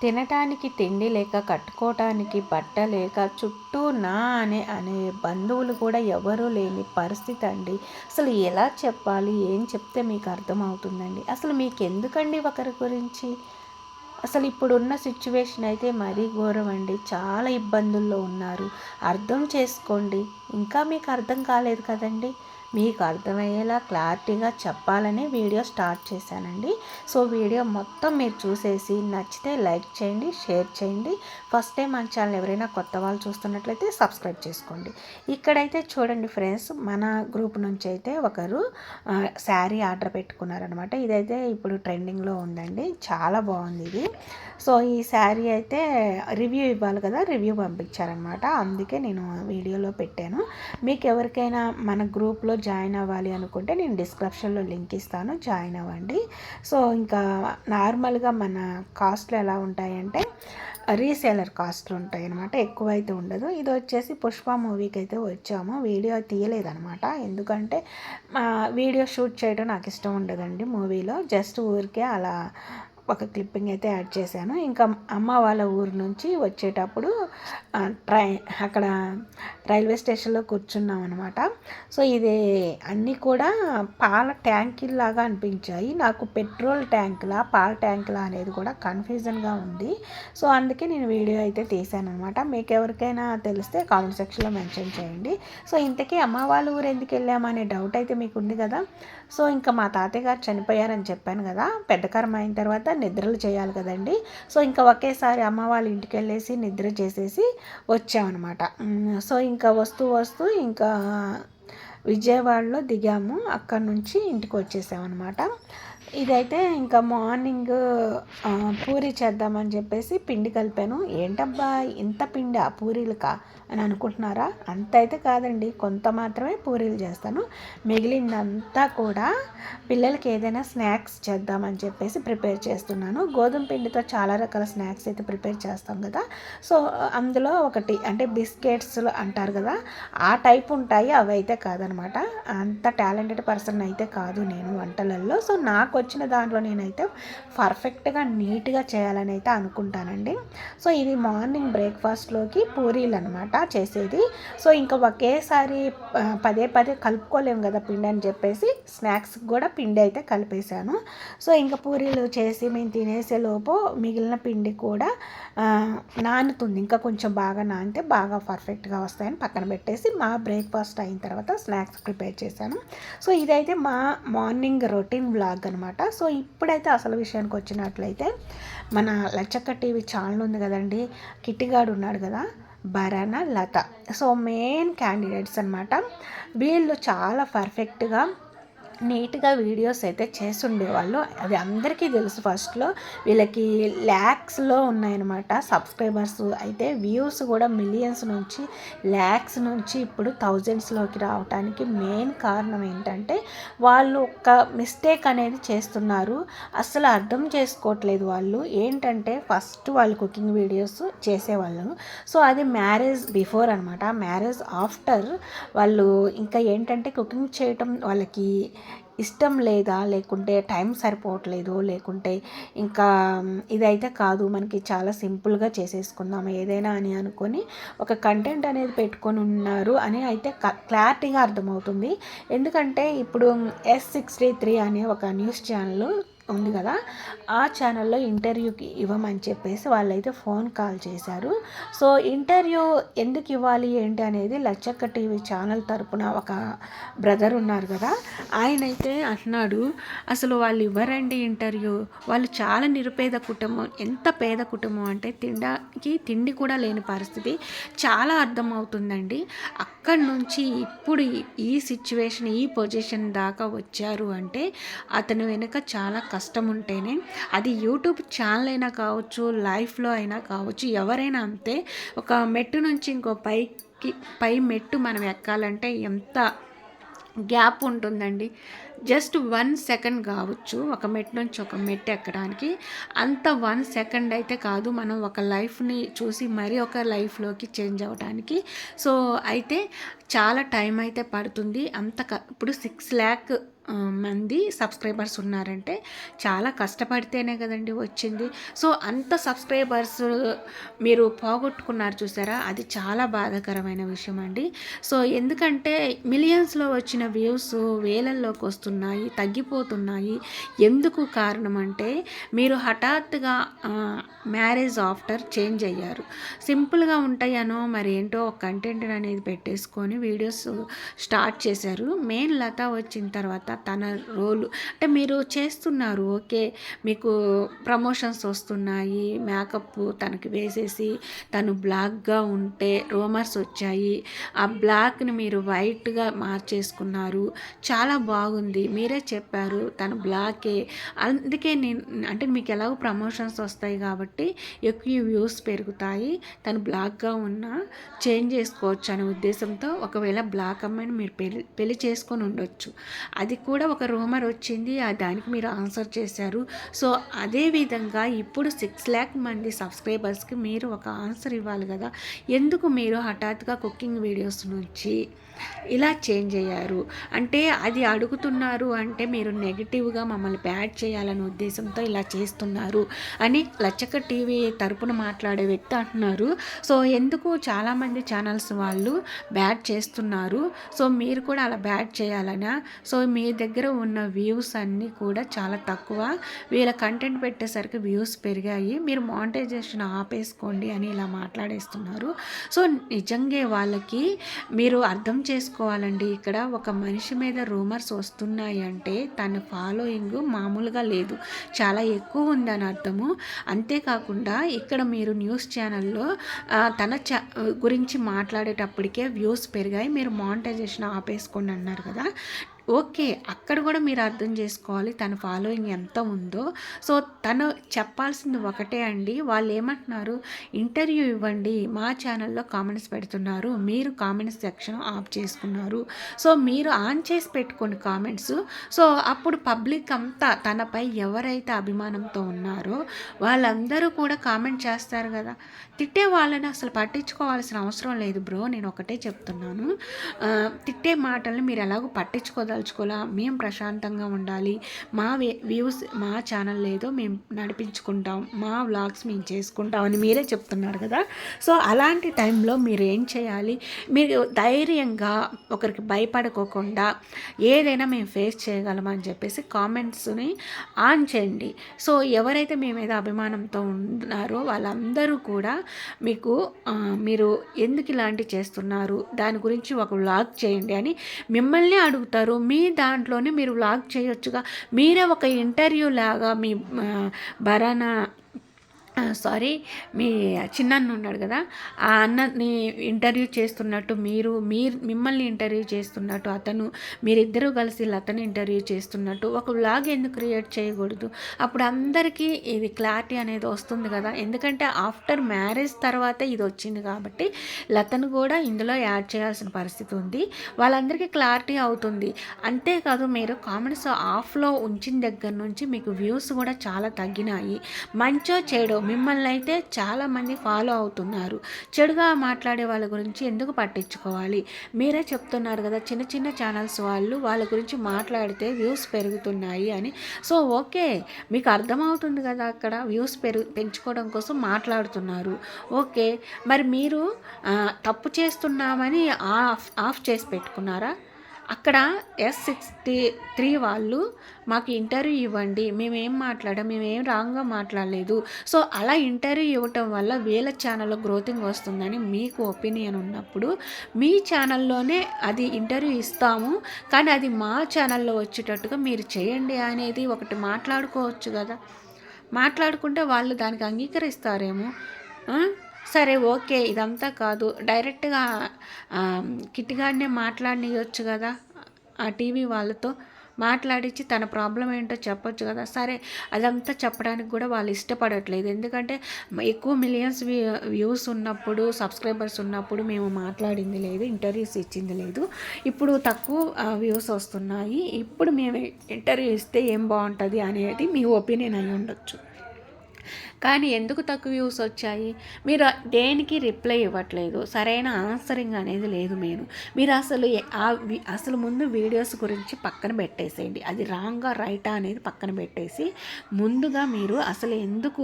తినటానికి తిండి లేక, కట్టుకోవటానికి బట్ట లేక, చుట్టూ నా అనే బంధువులు కూడా ఎవరూ లేని పరిస్థితి అండి. అసలు ఎలా చెప్పాలి? ఏం చెప్తే మీకు అర్థమవుతుందండి? అసలు మీకెందుకండి ఒకరి గురించి? అసలు ఇప్పుడున్న సిచ్యువేషన్ అయితే మరీ ఘోరం అండి. చాలా ఇబ్బందుల్లో ఉన్నారు. అర్థం చేసుకోండి. ఇంకా మీకు అర్థం కాలేదు కదండి. మీకు అర్థమయ్యేలా క్లారిటీగా చెప్పాలని వీడియో స్టార్ట్ చేశానండి. సో వీడియో మొత్తం మీరు చూసేసి నచ్చితే లైక్ చేయండి, షేర్ చేయండి. ఫస్ట్ టైం మన ఛానల్ ఎవరైనా కొత్త వాళ్ళు చూస్తున్నట్లయితే సబ్స్క్రైబ్ చేసుకోండి. ఇక్కడైతే చూడండి ఫ్రెండ్స్, మన గ్రూప్ నుంచి అయితే ఒకరు శారీ ఆర్డర్ పెట్టుకున్నారనమాట. ఇదైతే ఇప్పుడు ట్రెండింగ్లో ఉందండి. చాలా బాగుంది ఇది. సో ఈ శారీ అయితే రివ్యూ ఇవ్వాలి కదా, రివ్యూ పంపించారనమాట. అందుకే నేను వీడియోలో పెట్టాను. మీకు ఎవరికైనా మన గ్రూప్లో జాయిన్ అవ్వాలి అనుకుంటే నేను డిస్క్రిప్షన్లో లింక్ ఇస్తాను, జాయిన్ అవ్వండి. సో ఇంకా నార్మల్గా మన కాస్ట్లు ఎలా ఉంటాయంటే రీసేలర్ కాస్ట్లు ఉంటాయి అనమాట, ఎక్కువైతే ఉండదు. ఇది వచ్చేసి పుష్ప మూవీకి అయితే వచ్చాము, వీడియో తీయలేదనమాట. ఎందుకంటే వీడియో షూట్ చేయడం నాకు ఇష్టం ఉండదండి మూవీలో. జస్ట్ ఊరికే అలా ఒక క్లిప్పింగ్ అయితే యాడ్ చేశాను. ఇంకా అమ్మ వాళ్ళ ఊరు నుంచి వచ్చేటప్పుడు అక్కడ రైల్వే స్టేషన్లో కూర్చున్నాం అనమాట. సో ఇది అన్నీ కూడా పాల ట్యాంకులాగా అనిపించాయి నాకు. పెట్రోల్ ట్యాంకులా పాల ట్యాంకులా అనేది కూడా కన్ఫ్యూజన్గా ఉంది. సో అందుకే నేను వీడియో అయితే తీశాను అనమాట. మీకు ఎవరికైనా తెలిస్తే కామెంట్ సెక్షన్లో మెన్షన్ చేయండి. సో ఇంతకీ అమ్మ వాళ్ళ ఊరు ఎందుకు వెళ్ళామనే డౌట్ అయితే మీకు ఉంది కదా. సో ఇంకా మా తాతయ్య గారు చనిపోయారని చెప్పాను కదా, పెద్ద కర్మ అయిన తర్వాత నిద్రలు చేయాలి కదండి. సో ఇంకా ఒకేసారి అమ్మ వాళ్ళ ఇంటికి వెళ్ళేసి నిద్ర చేసేసి వచ్చామన్నమాట. సో ఇంకా వస్తూ వస్తూ ఇంకా విజయవాడలో దిగాము, అక్కడ నుంచి ఇంటికి వచ్చేసామన్నమాట. ఇదైతే ఇంకా మార్నింగ్ పూరి చేద్దామని చెప్పేసి పిండి కలిపాను. ఏంటబ్బా ఇంత పిండి పూరీలకా అని అనుకుంటున్నారా? అంత అయితే కాదండి, కొంత మాత్రమే పూరీలు చేస్తాను. మిగిలిందంతా కూడా పిల్లలకి ఏదైనా స్నాక్స్ చేద్దామని చెప్పేసి ప్రిపేర్ చేస్తున్నాను. గోధుమ పిండితో చాలా రకాల స్నాక్స్ అయితే ప్రిపేర్ చేస్తాం కదా. సో అందులో ఒకటి అంటే బిస్కెట్స్ అంటారు కదా, ఆ టైప్ ఉంటాయి. అవి అయితే కాదనమాట, అంత టాలెంటెడ్ పర్సన్ అయితే కాదు నేను వంటలలో. సో నాకు వచ్చిన దాంట్లో నేనైతే పర్ఫెక్ట్గా నీట్గా చేయాలని అయితే అనుకుంటానండి. సో ఇది మార్నింగ్ బ్రేక్ఫాస్ట్లోకి పూరీలు అనమాట చేసేది. సో ఇంకా ఒకేసారి పదే పదే కలుపుకోలేము కదా పిండి అని చెప్పేసి స్నాక్స్ కూడా పిండి అయితే కలిపేశాను. సో ఇంకా పూరీలు చేసి మేము తినేసే లోపు మిగిలిన పిండి కూడా నానుతుంది. ఇంకా కొంచెం బాగా నానితే బాగా పర్ఫెక్ట్గా వస్తాయని పక్కన పెట్టేసి మా బ్రేక్ఫాస్ట్ అయిన తర్వాత స్నాక్స్ ప్రిపేర్ చేశాను. సో ఇదైతే మా మార్నింగ్ రొటీన్ బ్లాగ్ అనమాట. సో ఇప్పుడైతే అసలు విషయానికి వచ్చినట్లయితే మన లచ్చక్క టీవీ ఛానల్ ఉంది కదండి, కిట్టిగాడు ఉన్నాడు కదా, భరణ లత. సో మెయిన్ క్యాండిడేట్స్ అనమాట వీళ్ళు. చాలా పర్ఫెక్ట్గా నీట్గా వీడియోస్ అయితే చేస్తుండేవాళ్ళు. అది అందరికీ తెలుసు. ఫస్ట్లో వీళ్ళకి ల్యాక్స్లో ఉన్నాయన్నమాట సబ్స్క్రైబర్స్. అయితే వ్యూస్ కూడా మిలియన్స్ నుంచి ల్యాక్స్ నుంచి ఇప్పుడు థౌజండ్స్లోకి రావడానికి మెయిన్ కారణం ఏంటంటే వాళ్ళు ఒక మిస్టేక్ అనేది చేస్తున్నారు. అసలు అర్థం చేసుకోవట్లేదు వాళ్ళు. ఏంటంటే ఫస్ట్ వాళ్ళు కుకింగ్ వీడియోస్ చేసేవాళ్ళు. సో అది మ్యారేజ్ బిఫోర్ అనమాట. మ్యారేజ్ ఆఫ్టర్ వాళ్ళు ఇంకా ఏంటంటే కుకింగ్ చేయటం వాళ్ళకి ఇష్టం లేదా, లేకుంటే టైం సరిపోవట్లేదు, లేకుంటే ఇంకా ఇదైతే కాదు మనకి చాలా సింపుల్గా చేసేసుకుందాం ఏదైనా అని అనుకొని ఒక కంటెంట్ అనేది పెట్టుకొని ఉన్నారు అని అయితే క్లారిటీగా అర్థమవుతుంది. ఎందుకంటే ఇప్పుడు S63 అనే ఒక న్యూస్ ఛానల్ ఉంది కదా, ఆ ఛానల్లో ఇంటర్వ్యూకి ఇవ్వమని చెప్పేసి వాళ్ళైతే ఫోన్ కాల్ చేశారు. సో ఇంటర్వ్యూ ఎందుకు ఇవ్వాలి ఏంటి అనేది లచ్చక్క టీవీ ఛానల్ తరపున ఒక బ్రదర్ ఉన్నారు కదా, ఆయనైతే అంటున్నాడు అసలు వాళ్ళు ఇవ్వరండి ఇంటర్వ్యూ, వాళ్ళు చాలా నిరుపేద కుటుంబం. ఎంత పేద కుటుంబం అంటే తిండి కూడా లేని పరిస్థితి. చాలా అర్థమవుతుందండి. అక్కడి నుంచి ఇప్పుడు ఈ సిచ్యువేషన్ ఈ పొజిషన్ దాకా వచ్చారు అంటే అతని వెనుక చాలా కష్టం ఉంటేనే. అది యూట్యూబ్ ఛానల్ అయినా కావచ్చు, లైఫ్లో అయినా కావచ్చు, ఎవరైనా అంతే. ఒక మెట్టు నుంచి ఇంకో పై మెట్టు మనం ఎక్కాలంటే ఎంత గ్యాప్ ఉంటుందండి. జస్ట్ 1 సెకండ్ కావచ్చు ఒక మెట్టు నుంచి ఒక మెట్టు ఎక్కడానికి. అంత 1 సెకండ్ అయితే కాదు, మనం ఒక లైఫ్ని చూసి మరి ఒక లైఫ్లోకి చేంజ్ అవ్వడానికి. సో అయితే చాలా టైం అయితే పడుతుంది. ఇప్పుడు 6 lakh మంది సబ్స్క్రైబర్స్ ఉన్నారంటే చాలా కష్టపడితేనే కదండి వచ్చింది. సో అంత సబ్స్క్రైబర్స్ మీరు పోగొట్టుకున్నారు చూసారా, అది చాలా బాధాకరమైన విషయం అండి. సో ఎందుకంటే మిలియన్స్లో వచ్చిన వ్యూస్ వేలల్లోకి వస్తున్నాయి, తగ్గిపోతున్నాయి. ఎందుకు కారణం అంటే మీరు హఠాత్తుగా మ్యారేజ్ ఆఫ్టర్ చేంజ్ అయ్యారు. సింపుల్గా ఉంటాయనో మరి ఏంటో ఒక కంటెంట్ అనేది పెట్టేసుకొని వీడియోస్ స్టార్ట్ చేశారు. మెయిన్ లత వచ్చిన తర్వాత తన రోలు అంటే మీరు చేస్తున్నారు ఓకే, మీకు ప్రమోషన్స్ వస్తున్నాయి, మేకప్ తనకి వేసేసి తను బ్లాక్గా ఉంటే రూమర్స్ వచ్చాయి, ఆ బ్లాక్ని మీరు వైట్గా మార్చేసుకున్నారు, చాలా బాగుంది, మీరే చెప్పారు తను బ్లాకే, అందుకే నేను అంటే మీకు ఎలాగో ప్రమోషన్స్ వస్తాయి కాబట్టి ఎక్కువ వ్యూస్ పెరుగుతాయి, తను బ్లాక్గా ఉన్నా చేంజ్ చేసుకోవచ్చు అనే ఉద్దేశంతో ఒకవేళ బ్లాక్ అమ్మాయిని మీరు పెళ్లి చేసుకొని ఉండొచ్చు. అది కూడా ఒక రూమర్ వచ్చింది, దానికి మీరు ఆన్సర్ చేశారు. సో అదేవిధంగా ఇప్పుడు 6 లక్షల మంది సబ్స్క్రైబర్స్కి మీరు ఒక ఆన్సర్ ఇవ్వాలి కదా. ఎందుకు మీరు హఠాత్తుగా కుకింగ్ వీడియోస్ నుంచి ఇలా చేంజ్ అయ్యారు అంటే అది అడుగుతున్నారు అంటే మీరు నెగిటివ్గా మమ్మల్ని బ్యాడ్ చేయాలనే ఉద్దేశంతో ఇలా చేస్తున్నారు అని లచ్చక్క టీవీ తరపున మాట్లాడే వ్యక్తి అంటున్నారు. సో ఎందుకు చాలామంది ఛానల్స్ వాళ్ళు బ్యాడ్ చేస్తున్నారు, సో మీరు కూడా అలా బ్యాడ్ చేయాలనా? సో మీ దగ్గర ఉన్న వ్యూస్ అన్నీ కూడా చాలా తక్కువ, వీళ్ళ కంటెంట్ పెట్టేసరికి వ్యూస్ పెరిగాయి, మీరు మానిటైజేషన్ ఆపేసుకోండి అని ఇలా మాట్లాడేస్తున్నారు. సో నిజంగా వాళ్ళకి మీరు అర్థం చేసుకోవాలండి, ఇక్కడ ఒక మనిషి మీద రూమర్స్ వస్తున్నాయి అంటే తన ఫాలోయింగ్ మామూలుగా లేదు, చాలా ఎక్కువ ఉందని అర్థము. అంతేకాకుండా ఇక్కడ మీరు న్యూస్ ఛానల్లో తన గురించి మాట్లాడేటప్పటికే వ్యూస్ పెరిగాయి, మీరు మానిటైజేషన్ ఆపేసుకోండి అన్నారు కదా. ఓకే, అక్కడ కూడా మీరు అర్థం చేసుకోవాలి తన ఫాలోయింగ్ ఎంత ఉందో. సో తను చెప్పాల్సింది ఒకటే అండి, వాళ్ళు ఏమంటున్నారు, ఇంటర్వ్యూ ఇవ్వండి, మా ఛానల్లో కామెంట్స్ పెడుతున్నారు, మీరు కామెంట్స్ సెక్షన్ ఆఫ్ చేసుకున్నారు, సో మీరు ఆన్ చేసి పెట్టుకోండి కామెంట్స్. సో అప్పుడు పబ్లిక్ అంతా తనపై ఎవరైతే అభిమానంతో ఉన్నారో వాళ్ళందరూ కూడా కామెంట్ చేస్తారు కదా. తిట్టే వాళ్ళని అసలు పట్టించుకోవాల్సిన అవసరం లేదు బ్రో, నేను ఒకటే చెప్తున్నాను. తిట్టే మాటల్ని మీరు ఎలాగో పట్టించుకోదలుచుకోవాలా, మేము ప్రశాంతంగా ఉండాలి, మా వ్యూస్ మా ఛానల్ లేదో మేము నడిపించుకుంటాం, మా వ్లాగ్స్ మేము చేసుకుంటాం అని మీరే చెప్తున్నారు కదా. సో అలాంటి టైంలో మీరు ఏం చేయాలి, మీరు ధైర్యంగా ఒకరికి భయపడుకోకుండా ఏదైనా మేము ఫేస్ చేయగలమని చెప్పేసి కామెంట్స్ని ఆన్ చేయండి. సో ఎవరైతే మీ మీద అభిమానంతో ఉన్నారో వాళ్ళందరూ కూడా మీకు మీరు ఎందుకు ఇలాంటి చేస్తున్నారు దాని గురించి ఒక వ్లాగ్ చేయండి అని మిమ్మల్ని అడుగుతారు. మీ దాంట్లోనే మీరు వ్లాగ్ చేయొచ్చుగా, మీరే ఒక ఇంటర్వ్యూ లాగా మీ మీ చిన్నన్న ఉన్నాడు కదా, ఆ అన్నని ఇంటర్వ్యూ చేస్తున్నట్టు మీరు మిమ్మల్ని ఇంటర్వ్యూ చేస్తున్నట్టు అతను, మీరిద్దరూ కలిసి లతని ఇంటర్వ్యూ చేస్తున్నట్టు ఒక వ్లాగ్ ఎందుకు క్రియేట్ చేయకూడదు? అప్పుడు అందరికీ ఇది క్లారిటీ అనేది వస్తుంది కదా. ఎందుకంటే ఆఫ్టర్ మ్యారేజ్ తర్వాతే ఇది వచ్చింది కాబట్టి లతను కూడా ఇందులో యాడ్ చేయాల్సిన పరిస్థితి ఉంది, వాళ్ళందరికీ క్లారిటీ అవుతుంది. అంతేకాదు మీరు కామెంట్స్ ఆఫ్లో ఉంచిన దగ్గర నుంచి మీకు వ్యూస్ కూడా చాలా తగ్గినాయి. మంచో చెడో మిమ్మల్ని అయితే చాలామంది ఫాలో అవుతున్నారు, చెడుగా మాట్లాడే వాళ్ళ గురించి ఎందుకు పట్టించుకోవాలి? మీరే చెప్తున్నారు కదా చిన్న చిన్న ఛానల్స్ వాళ్ళ గురించి మాట్లాడితే వ్యూస్ పెరుగుతున్నాయి అని. సో ఓకే, మీకు అర్థమవుతుంది కదా, అక్కడ వ్యూస్ పెంచుకోవడం కోసం మాట్లాడుతున్నారు. ఓకే, మరి మీరు తప్పు చేస్తున్నామని ఆఫ్ చేసి పెట్టుకున్నారా? అక్కడ S63 వాళ్ళు మాకు ఇంటర్వ్యూ ఇవ్వండి, మేమేం మేమేం రాంగ్గా మాట్లాడలేదు, సో అలా ఇంటర్వ్యూ ఇవ్వటం వల్ల వీళ్ళ ఛానల్లో గ్రోతింగ్ వస్తుందని మీకు ఒపీనియన్ ఉన్నప్పుడు మీ ఛానల్లోనే అది ఇంటర్వ్యూ ఇస్తాము, కానీ అది మా ఛానల్లో వచ్చేటట్టుగా మీరు చేయండి అనేది ఒకటి మాట్లాడుకోవచ్చు కదా. మాట్లాడుకుంటే వాళ్ళు దానికి అంగీకరిస్తారేమో. సరే ఓకే, ఇదంతా కాదు, డైరెక్ట్గా కిట్టిగాడినే మాట్లాడనియొచ్చు కదా, ఆ టీవీ వాళ్ళతో మాట్లాడించి తన ప్రాబ్లం ఏంటో చెప్పొచ్చు కదా. సరే అదంతా చెప్పడానికి కూడా వాళ్ళు ఇష్టపడట్లేదు, ఎందుకంటే ఎక్కువ మిలియన్స్ వ్యూస్ ఉన్నప్పుడు సబ్స్క్రైబర్స్ ఉన్నప్పుడు మేము మాట్లాడింది లేదు, ఇంటర్వ్యూస్ ఇచ్చింది లేదు, ఇప్పుడు తక్కువ వ్యూస్ వస్తున్నాయి, ఇప్పుడు మేము ఇంటర్వ్యూ ఇస్తే ఏం బాగుంటుంది అనేది మీ ఒపీనియన్ అయి ఉండొచ్చు. కానీ ఎందుకు తక్కువ వ్యూస్ వచ్చాయి? మీరు దేనికి రిప్లై ఇవ్వట్లేదు, సరైన ఆన్సరింగ్ అనేది లేదు. మీరు అసలు ముందు వీడియోస్ గురించి పక్కన పెట్టేసేయండి. అది రాంగా రైటా అనేది పక్కన పెట్టేసి ముందుగా మీరు అసలు ఎందుకు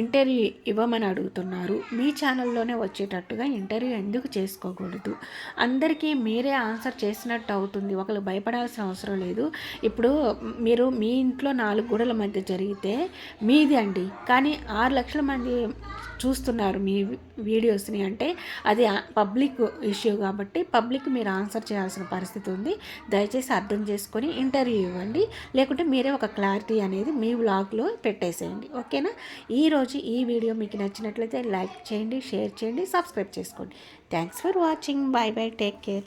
ఇంటర్వ్యూ ఇవ్వమని అడుగుతున్నారు, మీ ఛానల్లోనే వచ్చేటట్టుగా ఇంటర్వ్యూ ఎందుకు చేసుకోకూడదు, అందరికీ మీరే ఆన్సర్ చేసినట్టు అవుతుంది. ఒకరు భయపడాల్సిన అవసరం లేదు. ఇప్పుడు మీరు మీ ఇంట్లో 4 గోడల మధ్య జరిగితే మీది అండి, కానీ 6 లక్షల మంది చూస్తున్నారు మీ వీడియోస్ని, అంటే అది పబ్లిక్ ఇష్యూ కాబట్టి పబ్లిక్ మీరు ఆన్సర్ చేయాల్సిన పరిస్థితి ఉంది. దయచేసి అర్థం చేసుకొని ఇంటర్వ్యూ ఇవ్వండి, లేకుంటే మీరే ఒక క్లారిటీ అనేది మీ వ్లాగ్లో పెట్టేసేయండి. ఓకేనా? ఈరోజు ఈ వీడియో మీకు నచ్చినట్లయితే లైక్ చేయండి, షేర్ చేయండి, సబ్స్క్రైబ్ చేసుకోండి. Thanks for watching. By by, take care.